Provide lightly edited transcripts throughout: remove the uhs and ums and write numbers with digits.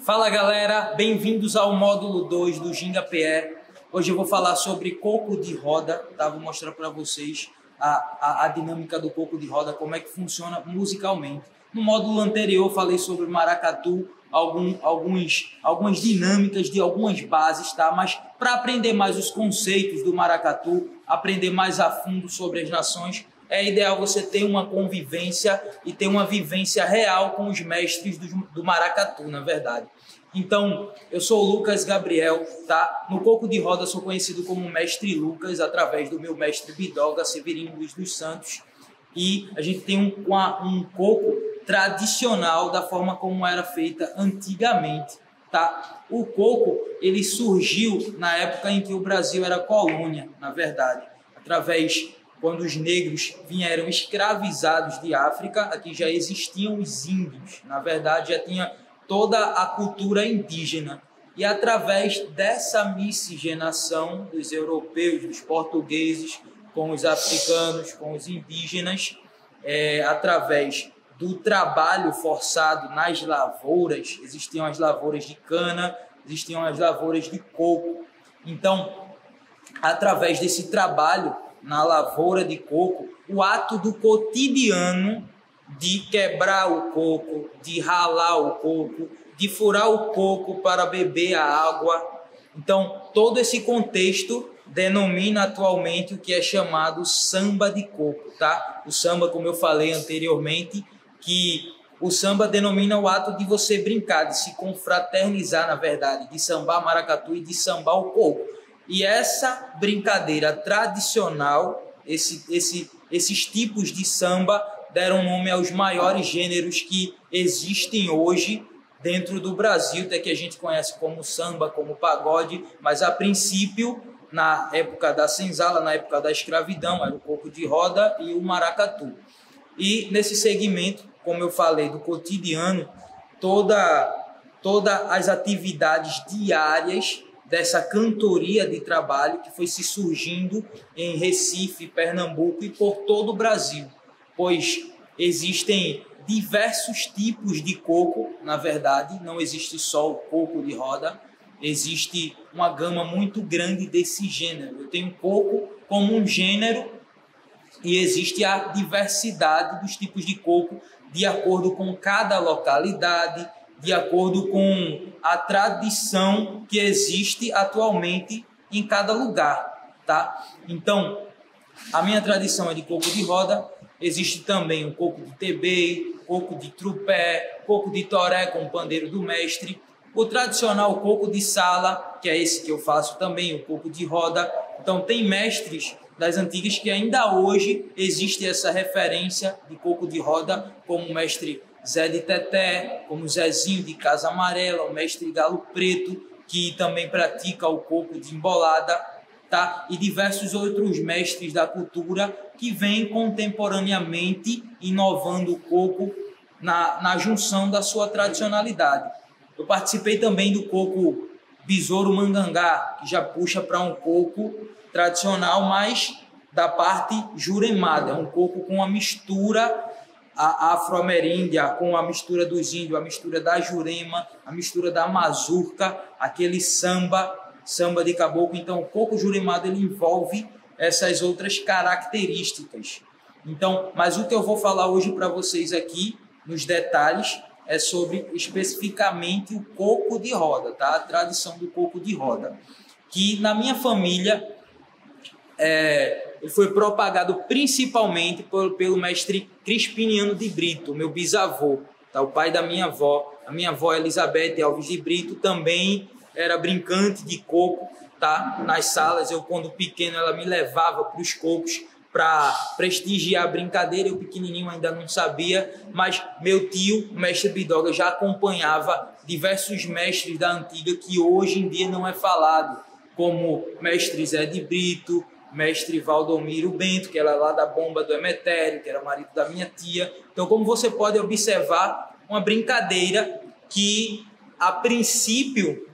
Fala galera, bem-vindos ao módulo 2 do Ginga PE. Hoje eu vou falar sobre coco de roda, tá? Vou mostrar para vocês a dinâmica do coco de roda, como é que funciona musicalmente. No módulo anterior eu falei sobre maracatu, algumas dinâmicas de algumas bases, tá? Mas para aprender mais os conceitos do maracatu, aprender mais a fundo sobre as nações, é ideal você ter uma convivência e ter uma vivência real com os mestres do maracatu, na verdade. Então, eu sou o Lucas Gabriel, tá? No coco de roda sou conhecido como Mestre Lucas, através do meu mestre Bidoga, Severino Luiz dos Santos. E a gente tem um coco tradicional da forma como era feita antigamente, tá? O coco, ele surgiu na época em que o Brasil era colônia, na verdade, quando os negros vieram escravizados de África, aqui já existiam os índios, na verdade já tinha toda a cultura indígena. E através dessa miscigenação dos europeus, dos portugueses, com os africanos, com os indígenas, através do trabalho forçado nas lavouras, existiam as lavouras de cana, existiam as lavouras de coco. Então, através desse trabalho na lavoura de coco, o ato do cotidiano de quebrar o coco, de ralar o coco, de furar o coco para beber a água. Então, todo esse contexto denomina atualmente o que é chamado samba de coco, tá? O samba, como eu falei anteriormente, que o samba denomina o ato de você brincar, de se confraternizar, na verdade, de sambar maracatu e de sambar o coco. E essa brincadeira tradicional, esses tipos de samba deram nome aos maiores gêneros que existem hoje dentro do Brasil, até que a gente conhece como samba, como pagode, mas a princípio, na época da senzala, na época da escravidão, era o coco de roda e o maracatu. E nesse segmento, como eu falei, do cotidiano, todas as atividades diárias dessa cantoria de trabalho que foi se surgindo em Recife, Pernambuco e por todo o Brasil, pois existem diversos tipos de coco, na verdade, não existe só o coco de roda, existe uma gama muito grande desse gênero. Eu tenho coco como um gênero e existe a diversidade dos tipos de coco de acordo com cada localidade, de acordo com a tradição que existe atualmente em cada lugar, tá? Então, a minha tradição é de coco de roda, existe também o coco de tebei, coco de trupé, coco de toré com pandeiro do mestre, o tradicional coco de sala, que é esse que eu faço também, o coco de roda. Então, tem mestres das antigas que ainda hoje existe essa referência de coco de roda, como o mestre Zé de Teté, como o Zezinho de Casa Amarela, o mestre Galo Preto, que também pratica o coco de embolada, tá? E diversos outros mestres da cultura que vêm contemporaneamente inovando o coco na junção da sua tradicionalidade. Eu participei também do coco Besouro Mangangá, que já puxa para um coco tradicional, mas da parte juremada, é um coco com a mistura afro-ameríndia, com a mistura dos índios, a mistura da jurema, a mistura da mazurca, aquele samba de caboclo. Então, o coco juremado ele envolve essas outras características. Então, mas o que eu vou falar hoje para vocês aqui, nos detalhes, é sobre especificamente o coco de roda, tá? A tradição do coco de roda, que na minha família ele foi propagado principalmente pelo mestre Crispiniano de Brito, meu bisavô, tá? O pai da minha avó. A minha avó Elizabeth Alves de Brito também era brincante de coco, tá? Nas salas, eu quando pequeno, ela me levava para os cocos para prestigiar a brincadeira. Eu pequenininho ainda não sabia, mas meu tio, o mestre Bidoga, já acompanhava diversos mestres da antiga que hoje em dia não é falado, como mestre Zé de Brito, mestre Valdomiro Bento, que era lá da Bomba do Emetério, que era marido da minha tia. Então, como você pode observar, uma brincadeira que, a princípio,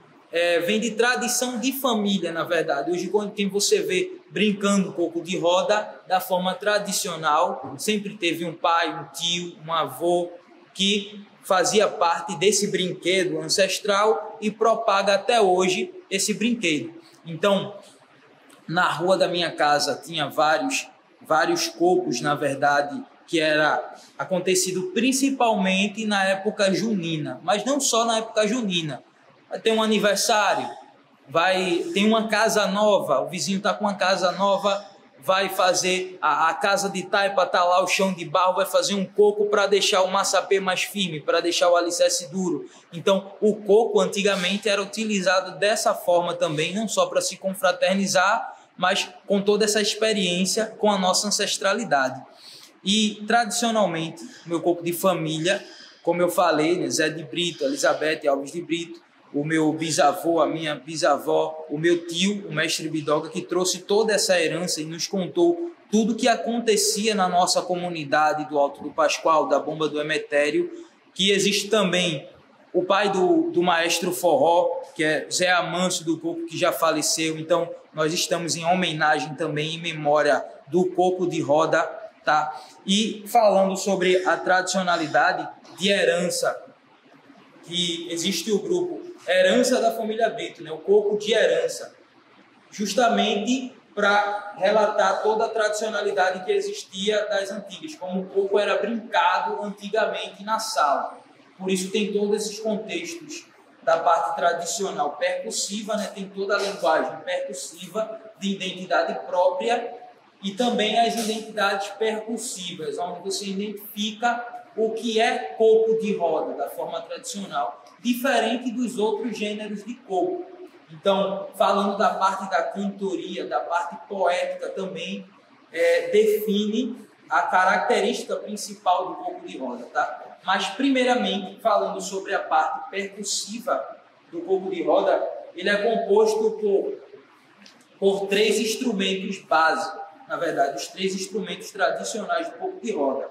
vem de tradição de família, na verdade. Hoje, quem você vê brincando um pouco de roda, da forma tradicional, sempre teve um pai, um tio, um avô, que fazia parte desse brinquedo ancestral e propaga até hoje esse brinquedo. Então, na rua da minha casa tinha vários cocos, na verdade, que era acontecido principalmente na época junina, mas não só na época junina. Vai ter um aniversário, tem uma casa nova, o vizinho está com uma casa nova, vai fazer a casa de taipa, está lá o chão de barro, vai fazer um coco para deixar o massapê mais firme, para deixar o alicerce duro. Então, o coco antigamente era utilizado dessa forma também, não só para se confraternizar, mas com toda essa experiência com a nossa ancestralidade. E, tradicionalmente, meu coco de família, como eu falei, né, Zé de Brito, Elizabeth Alves de Brito, o meu bisavô, a minha bisavó, o meu tio, o mestre Bidoga, que trouxe toda essa herança e nos contou tudo o que acontecia na nossa comunidade do Alto do Pascoal, da Bomba do Emetério, que existe também o pai do maestro forró, que é Zé Amâncio do Coco, que já faleceu. Então, nós estamos em homenagem também, em memória do coco de roda, tá? E falando sobre a tradicionalidade de herança, que existe o grupo Herança da Família Brito, né? O coco de herança, justamente para relatar toda a tradicionalidade que existia das antigas, como o coco era brincado antigamente na sala. Por isso tem todos esses contextos da parte tradicional percussiva, né? Tem toda a linguagem percussiva de identidade própria e também as identidades percussivas, onde você identifica o que é coco de roda, da forma tradicional, diferente dos outros gêneros de coco. Então, falando da parte da cantoria, da parte poética também, define a característica principal do coco de roda, tá? Mas, primeiramente, falando sobre a parte percussiva do coco de roda, ele é composto por 3 instrumentos básicos, na verdade, os 3 instrumentos tradicionais do coco de roda,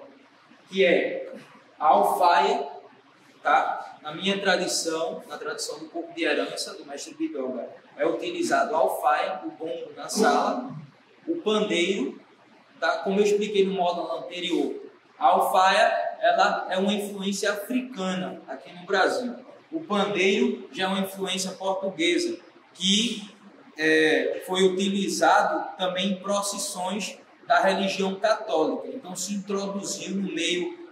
que é a alfaia, tá? Na minha tradição, na tradição do coco de herança do mestre Bidoga, é utilizado a alfaia, o bombo na sala, o pandeiro, tá? Como eu expliquei no módulo anterior, a alfaia ela é uma influência africana aqui no Brasil. O pandeiro já é uma influência portuguesa, que foi utilizado também em procissões da religião católica. Então se introduziu no meio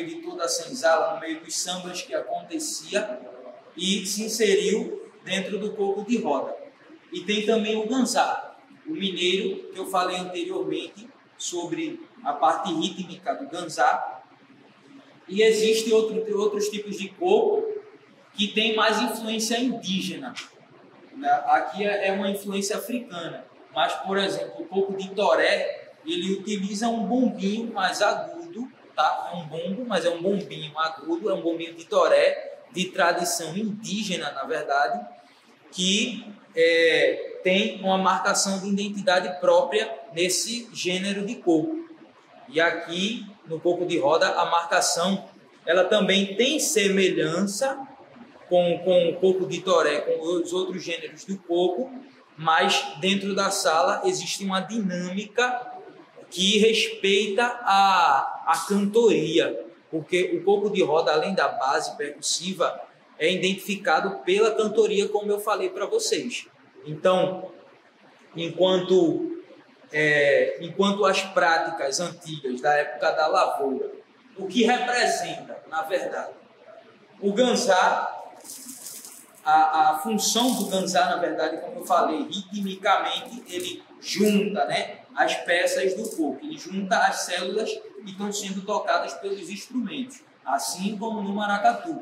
de toda a senzala, no meio dos sambas que acontecia e se inseriu dentro do coco de roda. E tem também o ganzá, o mineiro, que eu falei anteriormente sobre a parte rítmica do ganzá. E existem outros tipos de coco que tem mais influência indígena. Aqui é uma influência africana, mas, por exemplo, o coco de toré, ele utiliza um bombinho mais agudo, tá? É um bombo, mas é um bombinho agudo, é um bombinho de toré, de tradição indígena, na verdade, que tem uma marcação de identidade própria nesse gênero de coco. E aqui, no coco de roda, a marcação ela também tem semelhança com o coco de toré, com os outros gêneros do coco, mas dentro da sala existe uma dinâmica que respeita a cantoria, porque o coco de roda, além da base percussiva, é identificado pela cantoria, como eu falei para vocês. Então, enquanto as práticas antigas da época da lavoura, o que representa, na verdade, o ganzá, a função do ganzá, na verdade, como eu falei, ritmicamente ele junta, né, as peças do coco, ele junta as células que estão sendo tocadas pelos instrumentos, assim como no maracatu.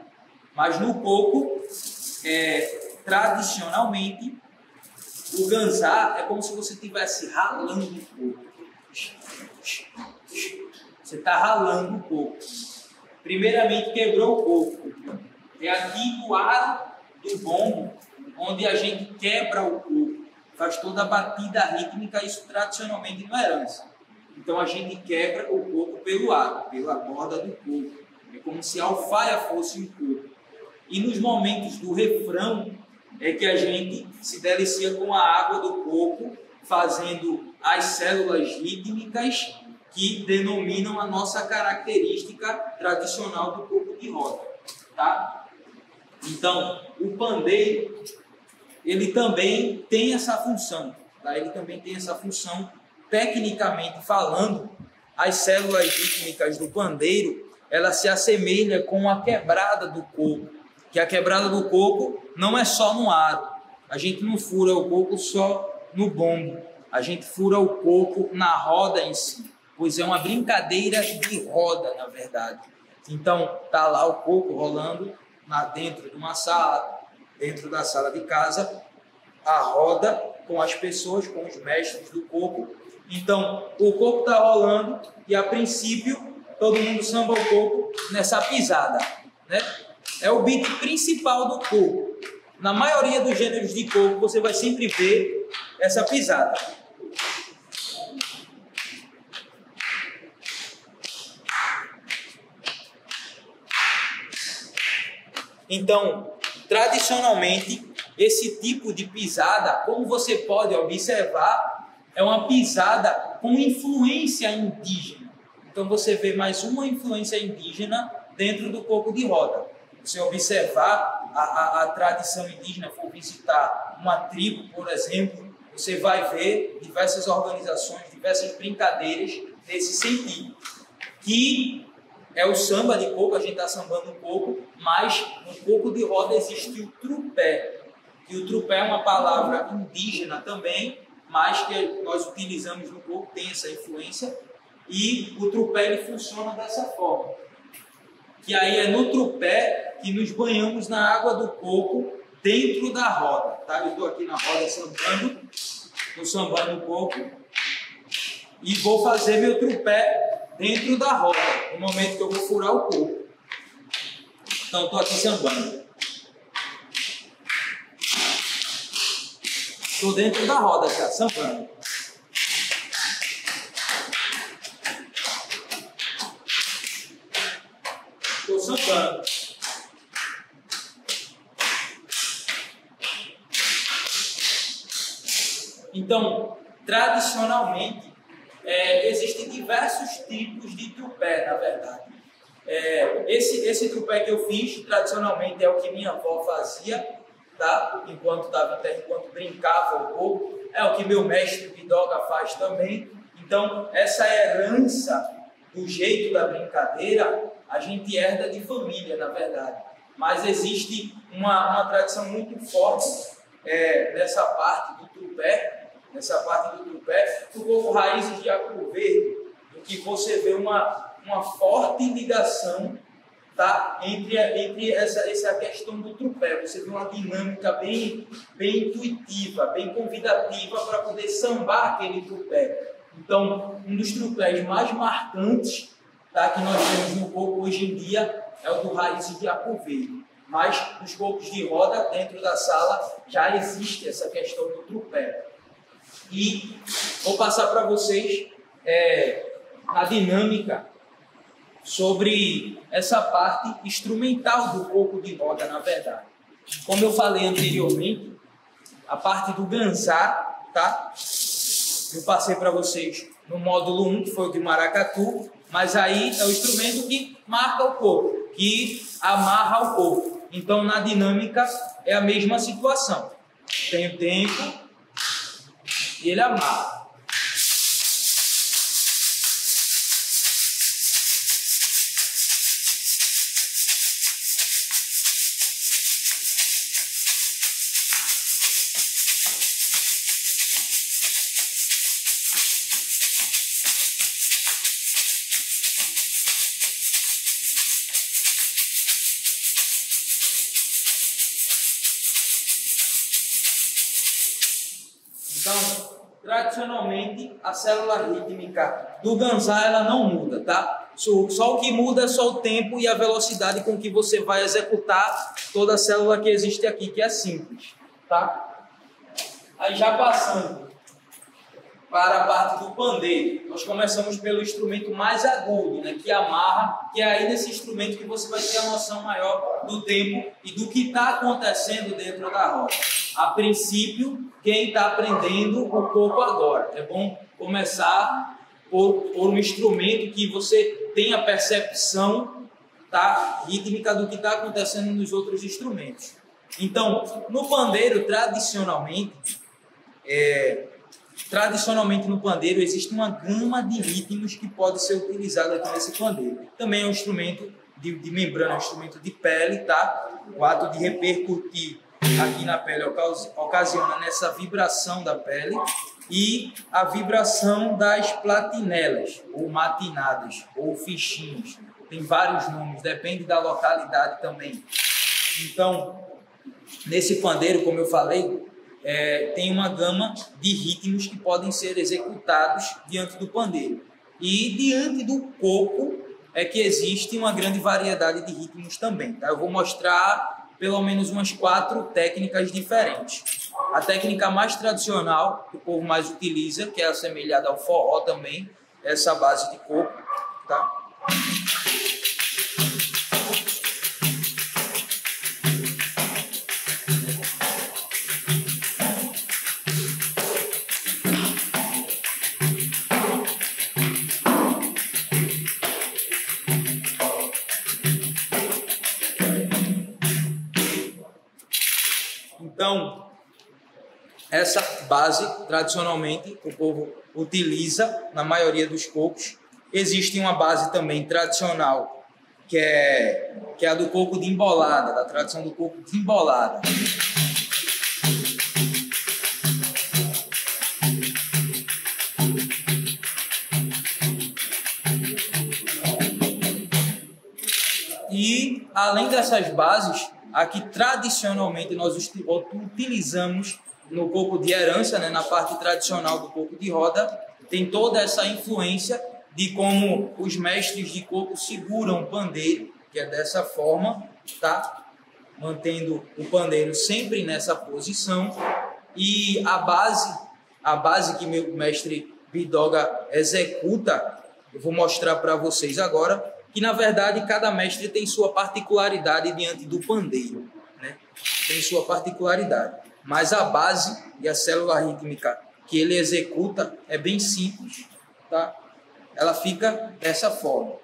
Mas no coco, tradicionalmente, o ganzá é como se você estivesse ralando o coco. Você está ralando o coco. Primeiramente quebrou o coco. É aqui no aro do bombo onde a gente quebra o coco. Faz toda a batida rítmica, isso tradicionalmente não é herança. Então a gente quebra o coco pelo aro, pela borda do coco. É como se a alfaia fosse um coco. E nos momentos do refrão é que a gente se delicia com a água do coco, fazendo as células rítmicas que denominam a nossa característica tradicional do coco de roda, tá? Então, o pandeiro, ele também tem essa função, tá? Ele também tem essa função, tecnicamente falando, as células rítmicas do pandeiro, ela se assemelha com a quebrada do coco, que a quebrada do coco não é só no aro, a gente não fura o coco só no bombo, a gente fura o coco na roda em si, pois é uma brincadeira de roda, na verdade. Então, tá lá o coco rolando dentro de uma sala, dentro da sala de casa, a roda com as pessoas, com os mestres do coco. Então, o coco tá rolando e, a princípio, todo mundo samba o coco nessa pisada, né? É o beat principal do coco. Na maioria dos gêneros de coco, você vai sempre ver essa pisada. Então, tradicionalmente, esse tipo de pisada, como você pode observar, é uma pisada com influência indígena. Então, você vê mais uma influência indígena dentro do coco de roda. Se observar a tradição indígena, for visitar uma tribo, por exemplo, você vai ver diversas organizações, diversas brincadeiras nesse sentido. Que é o samba de coco, a gente está sambando um coco, mas no coco de roda existe o trupé. E o trupé é uma palavra indígena também, mas que nós utilizamos no coco, tem essa influência. E o trupé ele funciona dessa forma. Que aí é no trupé que nos banhamos na água do coco dentro da roda. Tá? Eu estou aqui na roda sambando, estou sambando um coco e vou fazer meu trupé dentro da roda, no momento que eu vou furar o coco. Então, estou aqui sambando. Estou dentro da roda já, sambando. Estou sambando. Então, tradicionalmente, existem diversos tipos de trupé, na verdade. Esse trupé que eu fiz, tradicionalmente, é o que minha avó fazia, tá? Enquanto estava em terra, enquanto brincava o coco. É o que meu mestre Bidoga faz também. Então, essa herança do jeito da brincadeira, a gente herda de família, na verdade. Mas existe uma tradição muito forte nessa parte do trupé, do coco raízes de Arco Verde, em que você vê uma forte ligação, tá, entre essa questão do trupé. Você vê uma dinâmica bem intuitiva, bem convidativa para poder sambar aquele trupé. Então, um dos trupés mais marcantes, tá, que nós temos no coco hoje em dia é o do raízes de Arco Verde. Mas nos cocos de roda, dentro da sala, já existe essa questão do trupé. E vou passar para vocês a dinâmica sobre essa parte instrumental do coco de roda, na verdade. Como eu falei anteriormente, a parte do ganzá, tá? Eu passei para vocês no módulo 1, que foi o de maracatu, mas aí é o instrumento que marca o coco, que amarra o coco. Então, na dinâmica, é a mesma situação. Tem o tempo e ele amarra. Então, tradicionalmente, a célula rítmica do ganzá ela não muda, tá? Só o que muda é só o tempo e a velocidade com que você vai executar toda a célula que existe aqui, que é simples, tá? Aí já passando para a parte do pandeiro, nós começamos pelo instrumento mais agudo, né, que amarra, que é aí nesse instrumento que você vai ter a noção maior do tempo e do que está acontecendo dentro da roda. A princípio, quem está aprendendo o coco agora, é bom começar por um instrumento que você tem a percepção, tá, rítmica do que está acontecendo nos outros instrumentos. Então, no pandeiro, tradicionalmente no pandeiro existe uma gama de ritmos que pode ser utilizado aqui nesse pandeiro. Também é um instrumento de membrana, um instrumento de pele, tá? O ato de repercutir aqui na pele ocasiona nessa vibração da pele e a vibração das platinelas, ou matinadas, ou fichinhos. Tem vários nomes, depende da localidade também. Então, nesse pandeiro, como eu falei, tem uma gama de ritmos que podem ser executados diante do pandeiro. E diante do coco é que existe uma grande variedade de ritmos também. Tá? Eu vou mostrar pelo menos umas 4 técnicas diferentes. A técnica mais tradicional, que o povo mais utiliza, que é assemelhada ao forró também, é essa base de coco. Tá? Então, essa base, tradicionalmente, o povo utiliza na maioria dos cocos. Existe uma base também tradicional, que é a do coco de embolada, da tradição do coco de embolada. E, além dessas bases, aqui tradicionalmente nós utilizamos no coco de herança, né, na parte tradicional do coco de roda, tem toda essa influência de como os mestres de coco seguram o pandeiro, que é dessa forma, tá? Mantendo o pandeiro sempre nessa posição. E a base que meu mestre Bidoga executa, eu vou mostrar para vocês agora, que na verdade cada mestre tem sua particularidade diante do pandeiro, né? Tem sua particularidade, mas a base e a célula rítmica que ele executa é bem simples, tá? Ela fica dessa forma.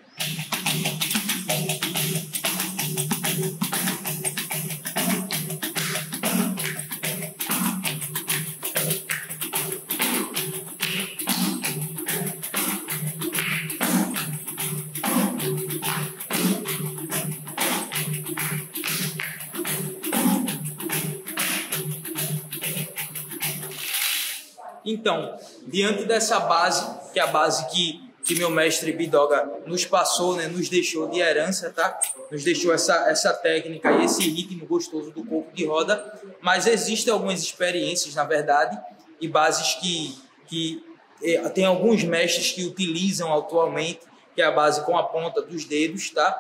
Então, diante dessa base, que é a base que meu mestre Bidoga nos passou, né, nos deixou de herança, tá? Nos deixou essa técnica e esse ritmo gostoso do coco de roda, mas existem algumas experiências, na verdade, e bases que tem alguns mestres que utilizam atualmente, que é a base com a ponta dos dedos, tá?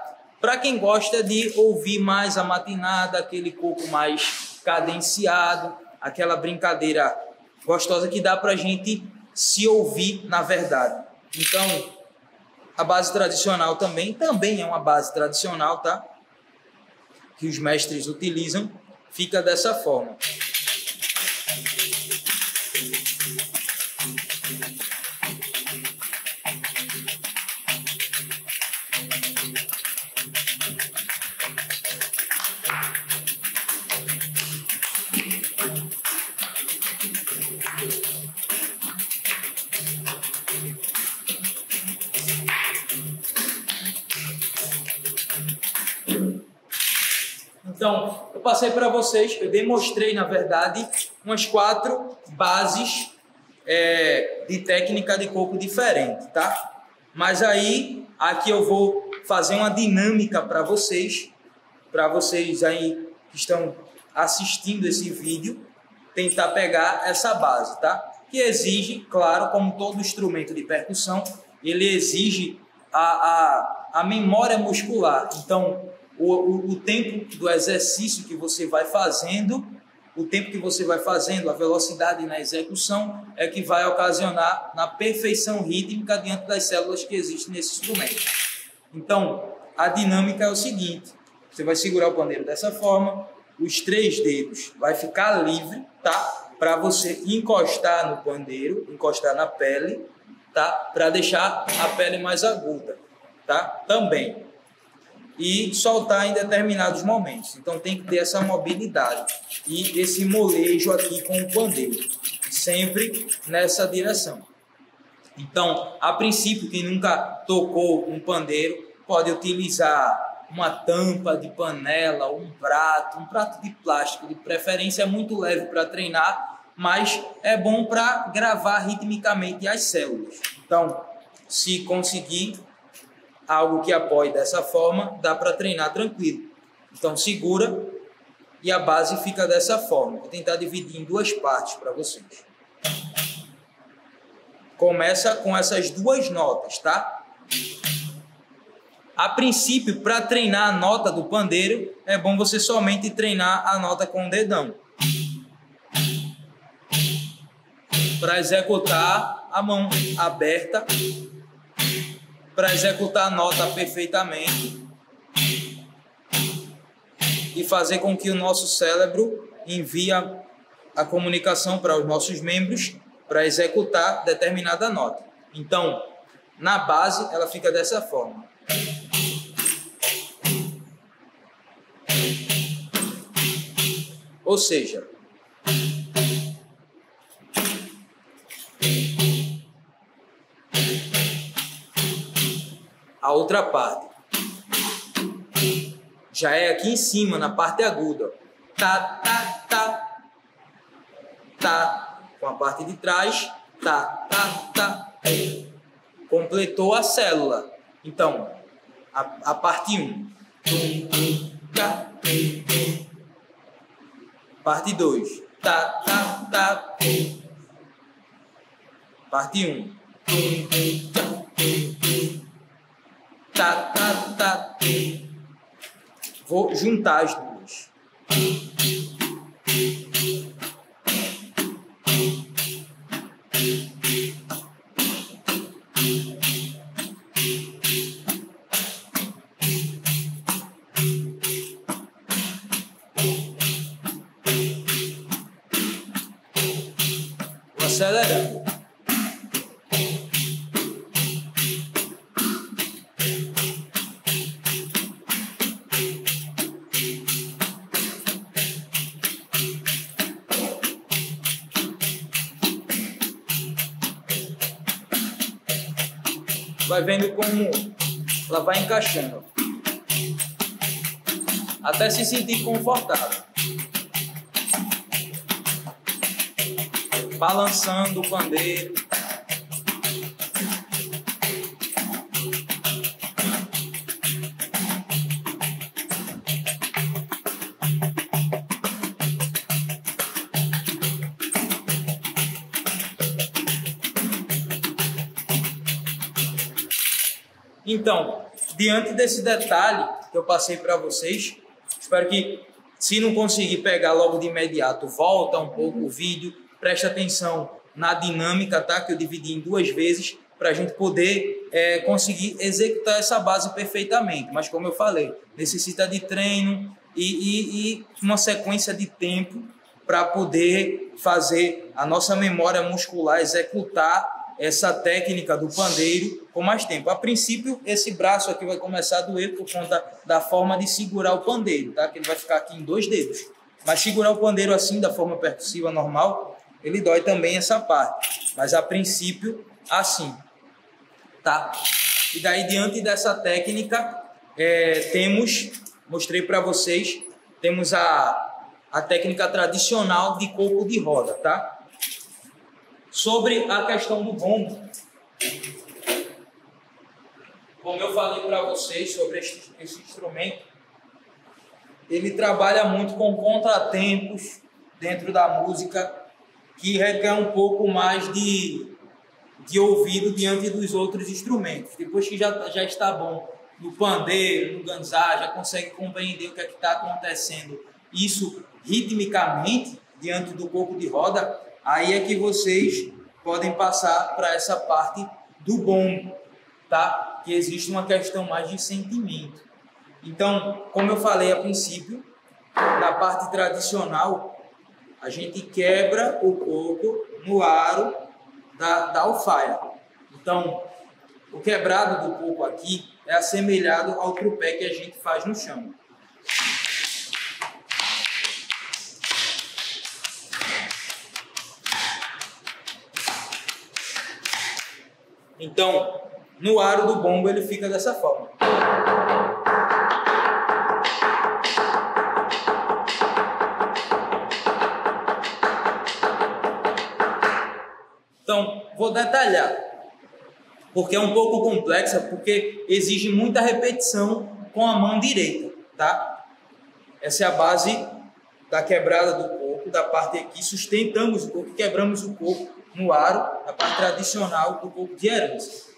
Para quem gosta de ouvir mais a matinada, aquele coco mais cadenciado, aquela brincadeira gostosa que dá para a gente se ouvir na verdade. Então, a base tradicional também é uma base tradicional, tá? Que os mestres utilizam, fica dessa forma. Então, eu passei para vocês, eu demonstrei, na verdade, umas 4 bases de técnica de coco diferente, tá? Mas aí, aqui eu vou fazer uma dinâmica para vocês aí que estão assistindo esse vídeo, tentar pegar essa base, tá? Que exige, claro, como todo instrumento de percussão, ele exige a memória muscular. Então, o tempo do exercício que você vai fazendo, a velocidade na execução é que vai ocasionar na perfeição rítmica diante das células que existem nesse instrumento. Então, a dinâmica é o seguinte: você vai segurar o pandeiro dessa forma, os 3 dedos vai ficar livre, tá? Para você encostar no pandeiro, encostar na pele, tá? Para deixar a pele mais aguda, tá? Também. E soltar em determinados momentos. Então tem que ter essa mobilidade e esse molejo aqui com o pandeiro, sempre nessa direção. Então, a princípio, quem nunca tocou um pandeiro pode utilizar uma tampa de panela, um prato de plástico, de preferência muito leve para treinar, mas é bom para gravar ritmicamente as células. Então, se conseguir algo que apoie dessa forma, dá para treinar tranquilo. Então, segura e a base fica dessa forma. Vou tentar dividir em duas partes para vocês. Começa com essas duas notas, tá? A princípio, para treinar a nota do pandeiro, é bom você somente treinar a nota com o dedão. Para executar a mão aberta, para executar a nota perfeitamente e fazer com que o nosso cérebro envie a comunicação para os nossos membros para executar determinada nota. Então, na base, ela fica dessa forma. Ou seja, a outra parte já é aqui em cima, na parte aguda. Tá, tá, tá, tá. Com a parte de trás, tá, tá, tá. Completou a célula. Então, a parte 1. Parte 2. Tá, tá, tá. Parte 1. Tá, tá, tá. Vou juntar as duas. Vou acelerando. Vai vendo como ela vai encaixando, até se sentir confortável, balançando o pandeiro. Então, diante desse detalhe que eu passei para vocês, espero que, se não conseguir pegar logo de imediato, volta um pouco o vídeo, preste atenção na dinâmica, tá? Que eu dividi em duas vezes, para a gente poder conseguir executar essa base perfeitamente. Mas, como eu falei, necessita de treino e uma sequência de tempo para poder fazer a nossa memória muscular executar essa técnica do pandeiro com mais tempo. A princípio, esse braço aqui vai começar a doer por conta da forma de segurar o pandeiro, tá? Que ele vai ficar aqui em 2 dedos. Mas segurar o pandeiro assim, da forma percussiva normal, ele dói também essa parte. Mas a princípio, assim, tá? E daí, diante dessa técnica, mostrei para vocês, temos a técnica tradicional de coco de roda, tá? Sobre a questão do bombo, como eu falei para vocês sobre esse instrumento, ele trabalha muito com contratempos dentro da música, que requer um pouco mais de ouvido diante dos outros instrumentos. Depois que já está bom no pandeiro, no ganzá, já consegue compreender o que é que está acontecendo, isso ritmicamente, diante do coco de roda, aí é que vocês podem passar para essa parte do bombo, tá? Que existe uma questão mais de sentimento. Então, como eu falei a princípio, na parte tradicional, a gente quebra o coco no aro da alfaia. Então, o quebrado do coco aqui é assemelhado ao trupé que a gente faz no chão. Então, no aro do bombo ele fica dessa forma. Então, vou detalhar, porque é um pouco complexa, porque exige muita repetição com a mão direita, tá? Essa é a base da quebrada do coco, da parte aqui, sustentamos o coco, quebramos o coco no aro, na parte tradicional do coco de herança.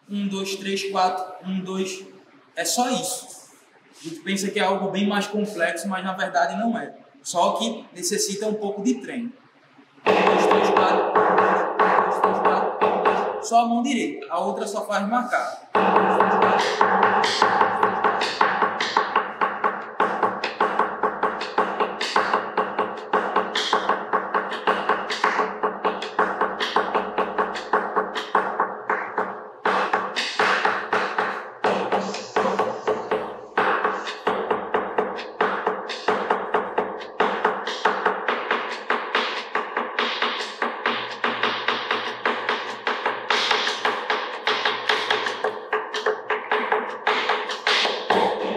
Um, dois, três, quatro, um, dois. É só isso. A gente pensa que é algo bem mais complexo, mas na verdade não é. Só que necessita um pouco de treino. 1, 2, 3, 4, 1, 2, 3, 4, 1, 2. Só a mão direita, a outra só faz marcar. 1, 2, 3, 4.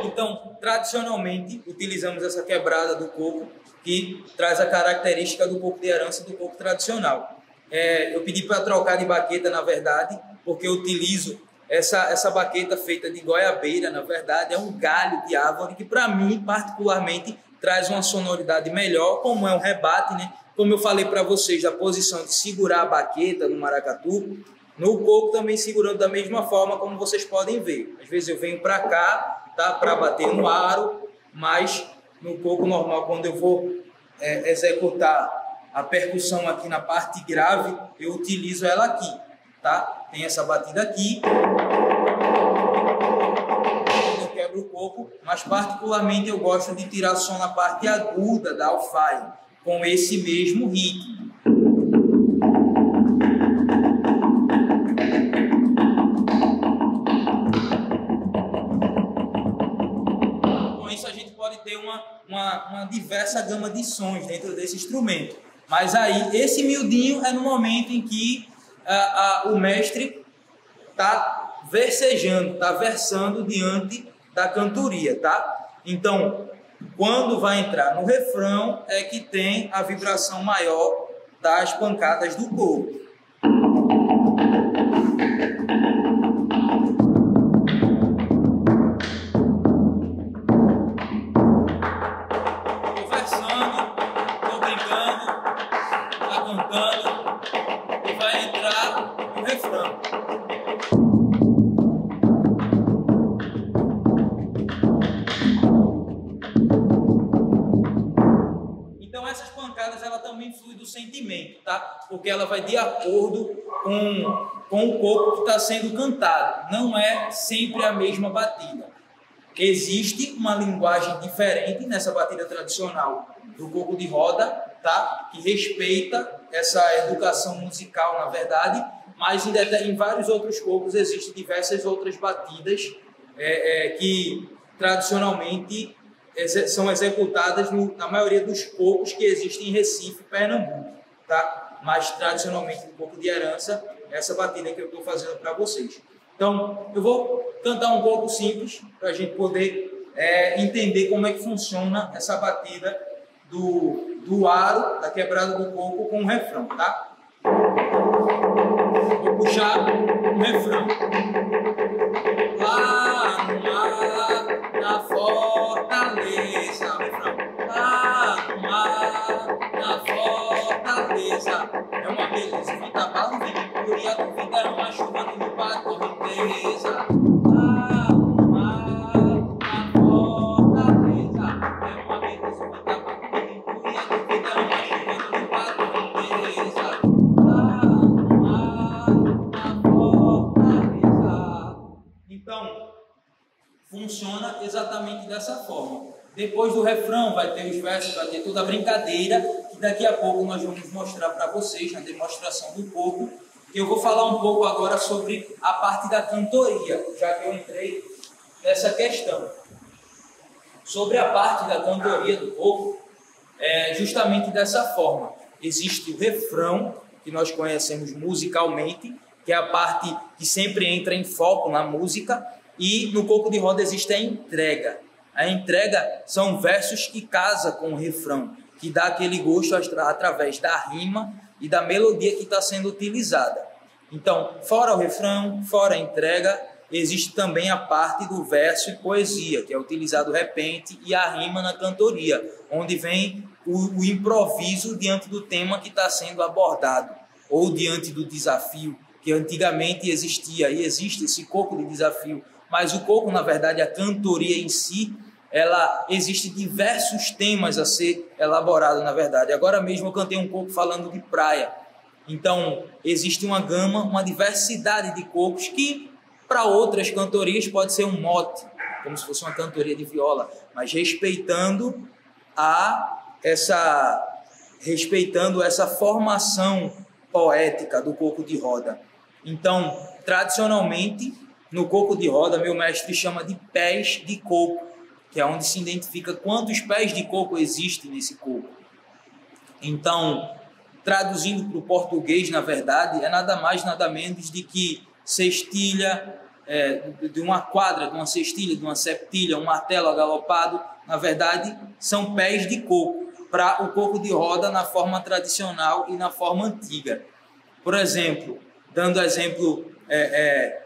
Então, tradicionalmente, utilizamos essa quebrada do coco, que traz a característica do coco de herança do coco tradicional. Eu pedi para trocar de baqueta, na verdade, porque eu utilizo essa baqueta feita de goiabeira, na verdade, é um galho de árvore que, para mim, particularmente, traz uma sonoridade melhor, como é um rebate, né? Como eu falei para vocês, da posição de segurar a baqueta no maracatu, no coco também segurando da mesma forma, como vocês podem ver. Às vezes eu venho para cá, tá, para bater no aro, mas no coco normal, quando eu vou executar a percussão aqui na parte grave, eu utilizo ela aqui, tá? Tem essa batida aqui, eu quebro o coco, mas particularmente eu gosto de tirar som na parte aguda da alfaia, com esse mesmo ritmo. Ter uma diversa gama de sons dentro desse instrumento. Mas aí, esse miudinho é no momento em que o mestre está versejando, está versando diante da cantoria, tá? Então, quando vai entrar no refrão, é que tem a vibração maior das pancadas do coco. E vai entrar no refrão. Então essas pancadas ela também flui do sentimento, tá? Porque ela vai de acordo com o coco que está sendo cantado. Não é sempre a mesma batida. Existe uma linguagem diferente nessa batida tradicional do coco de roda, tá? Que respeita essa educação musical, na verdade, mas em vários outros cocos existem diversas outras batidas que tradicionalmente são executadas na maioria dos cocos que existem em Recife, Pernambuco, tá? Mas tradicionalmente no coco de herança, essa batida que eu estou fazendo para vocês. Então, eu vou cantar um coco simples para a gente poder entender como é que funciona essa batida do aro, da quebrada do coco com o refrão, tá? Vou puxar o refrão. Lá no mar, na fortaleza, o refrão. Lá no mar, na fortaleza, é uma beleza, Vitabalo, Vinipura, e a duvida é uma chuva no meu bar, correnteza. Lá no mar, na fortaleza, é uma beleza, Vitabalo, Vinipura, e a duvida é uma chuva no meu bar, correnteza. Lá no mar, na fortaleza. Então, funciona exatamente dessa forma. Depois do refrão vai ter os versos, vai ter toda a brincadeira, que daqui a pouco nós vamos mostrar para vocês na demonstração do coco. Eu vou falar um pouco agora sobre a parte da cantoria, já que eu entrei nessa questão. Sobre a parte da cantoria do coco, é justamente dessa forma. Existe o refrão, que nós conhecemos musicalmente, que é a parte que sempre entra em foco na música, e no coco de roda existe a entrega. A entrega são versos que casam com o refrão, que dá aquele gosto através da rima e da melodia que está sendo utilizada. Então, fora o refrão, fora a entrega, existe também a parte do verso e poesia, que é utilizado o repente e a rima na cantoria, onde vem o improviso diante do tema que está sendo abordado, ou diante do desafio, que antigamente existia e existe esse coco de desafio, mas o coco, na verdade, a cantoria em si, ela existe diversos temas a ser elaborado, na verdade. Agora mesmo eu cantei um coco falando de praia. Então, existe uma gama, uma diversidade de cocos que, para outras cantorias, pode ser um mote, como se fosse uma cantoria de viola, mas respeitando essa formação poética do coco de roda. Então, tradicionalmente, no coco de roda, meu mestre chama de pés de coco, que é onde se identifica quantos pés de coco existem nesse coco. Então, traduzindo para o português, na verdade, é nada mais, nada menos de que cestilha, de uma quadra, de uma cestilha, de uma septilha, um martelo agalopado, na verdade, são pés de coco, para o coco de roda na forma tradicional e na forma antiga. Por exemplo, dando exemplo,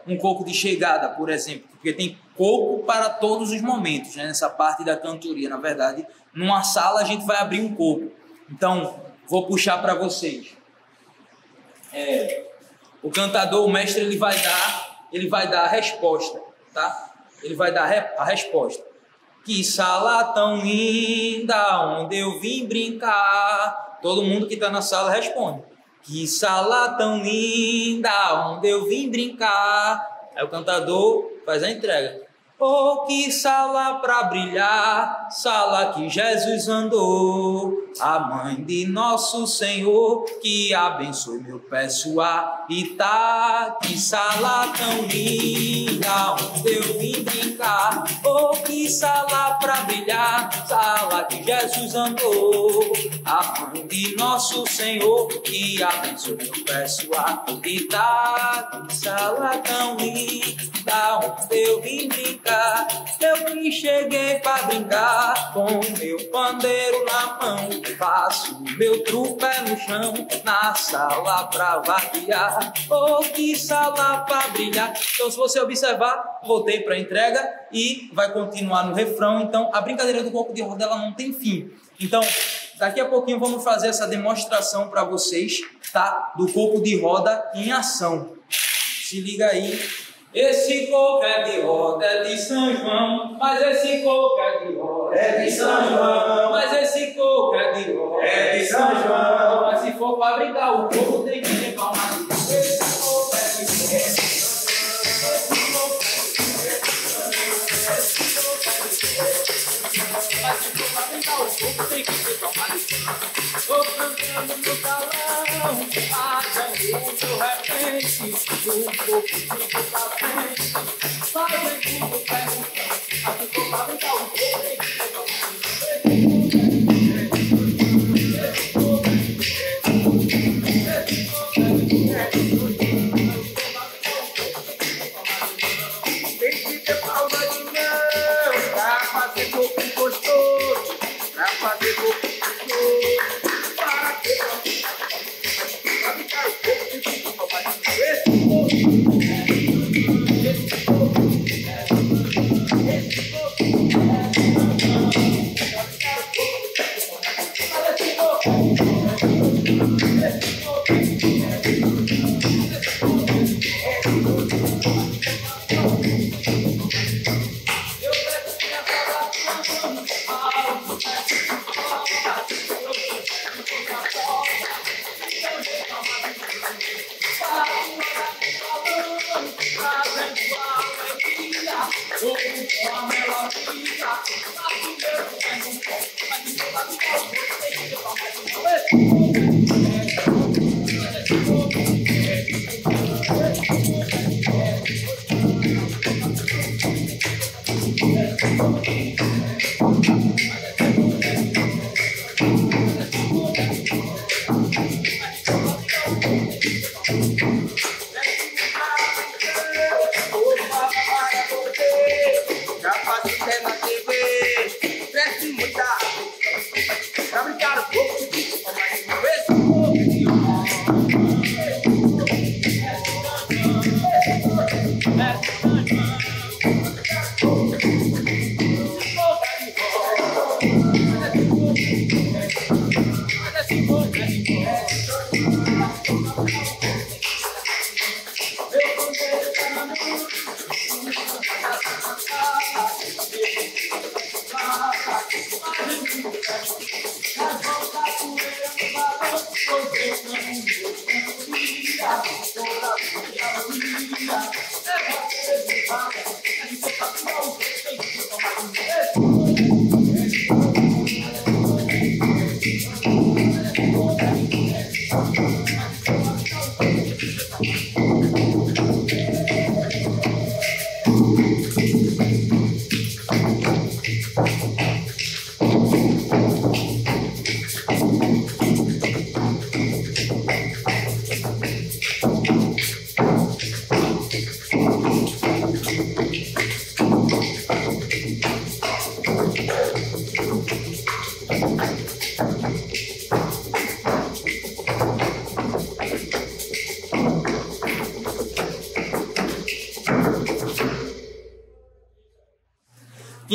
um coco de chegada, por exemplo, porque tem coco para todos os momentos, né? Nessa parte da cantoria, na verdade, numa sala a gente vai abrir um coco. Então, vou puxar para vocês. O cantador, o mestre, ele vai dar a resposta, tá? Ele vai dar a resposta. Que sala tão linda, onde eu vim brincar. Todo mundo que está na sala responde. Que sala tão linda, onde eu vim brincar. Aí o cantador faz a entrega. Oh, que sala para brilhar, sala que Jesus andou, a mãe de nosso Senhor, que abençoe meu peço a Itá. Que sala tão linda, onde eu vim brincar. Oh, que sala para brilhar, sala que Jesus andou, a mãe de nosso Senhor, que abençoe meu peço a Itá. Que sala tão linda, onde eu vim brincar. Eu que cheguei pra brincar, com meu pandeiro na mão, faço meu trupé no chão, na sala pra vaquear. Oh, que sala pra brilhar. Então, se você observar, voltei pra entrega e vai continuar no refrão. Então, a brincadeira do coco de roda, ela não tem fim. Então, daqui a pouquinho vamos fazer essa demonstração para vocês, tá? Do coco de roda em ação. Se liga aí. Esse coco é de roda, é de São João, mas esse coco é de roda, é de São João, mas esse coco é de roda, é de São João, mas se for para brincar o coco tem que ter palma. Esse coco é de roda. Mas se for pra brincar o coco tem que ter palma. Tô cantando no salão, fazendo o seu repente, um pouco de boca frente, fazendo tudo perguntando, mas se for pra brincar o coco tem que ter palma. Oh,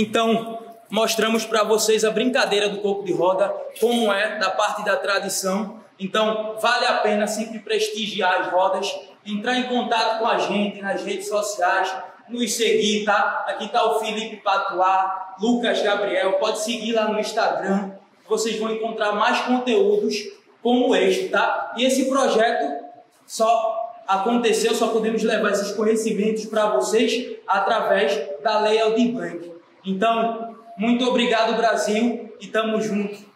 Então, mostramos para vocês a brincadeira do coco de roda, como é da parte da tradição. Então, vale a pena sempre prestigiar as rodas, entrar em contato com a gente nas redes sociais, nos seguir, tá? Aqui está o Felipe Patuá, Lucas Gabriel, pode seguir lá no Instagram, vocês vão encontrar mais conteúdos como este, tá? E esse projeto só aconteceu, só podemos levar esses conhecimentos para vocês através da Lei Aldir Blanc. Então, muito obrigado, Brasil, e tamo junto.